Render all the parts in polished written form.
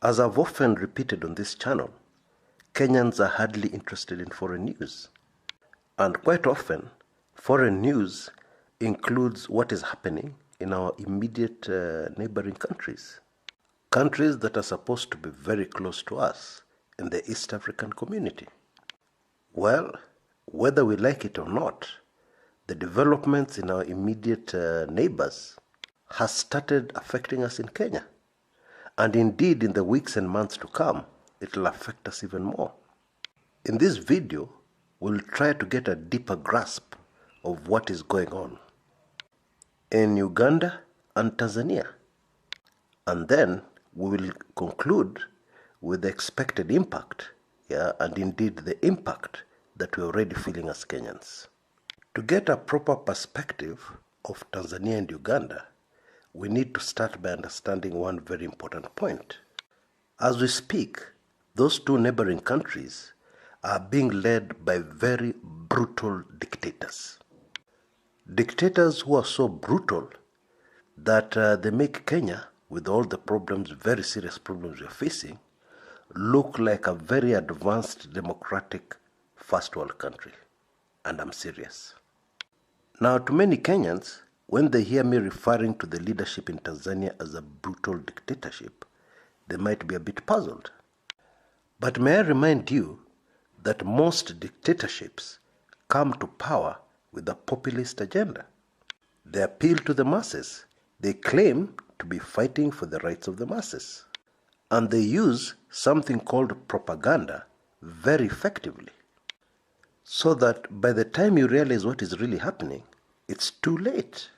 As I've often repeated on this channel, Kenyans are hardly interested in foreign news. And quite often, foreign news includes what is happening in our immediate neighboring countries. Countries that are supposed to be very close to us in the East African community. Well, whether we like it or not, the developments in our immediate neighbors has started affecting us in Kenya. And indeed, in the weeks and months to come, it will affect us even more. In this video, we'll try to get a deeper grasp of what is going on in Uganda and Tanzania. And then we will conclude with the expected impact, and indeed the impact that we're already feeling as Kenyans. To get a proper perspective of Tanzania and Uganda, we need to start by understanding one very important point. As we speak, those two neighboring countries are being led by very brutal dictators. Dictators who are so brutal that they make Kenya, with all the problems, very serious problems we are facing, look like a very advanced democratic first world country. And I'm serious. Now, to many Kenyans, when they hear me referring to the leadership in Tanzania as a brutal dictatorship, they might be a bit puzzled. But may I remind you that most dictatorships come to power with a populist agenda. They appeal to the masses. They claim to be fighting for the rights of the masses. And they use something called propaganda very effectively. So that by the time you realize what is really happening, it's too late.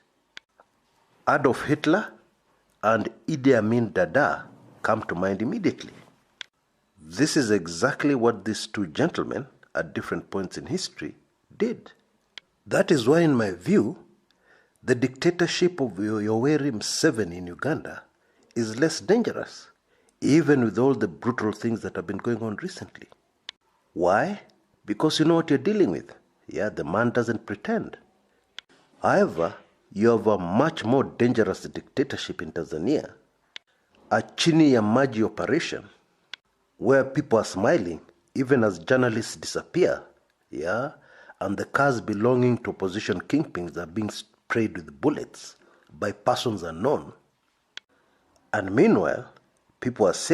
Adolf Hitler and Idi Amin Dada come to mind immediately. This is exactly what these two gentlemen at different points in history did. That is why, in my view, the dictatorship of Yoweri Museveni in Uganda is less dangerous, even with all the brutal things that have been going on recently. Why? Because you know what you're dealing with. The man doesn't pretend. However, you have a much more dangerous dictatorship in Tanzania, a chini ya maji operation, where people are smiling even as journalists disappear, and the cars belonging to opposition kingpins are being sprayed with bullets by persons unknown. And meanwhile, people are saying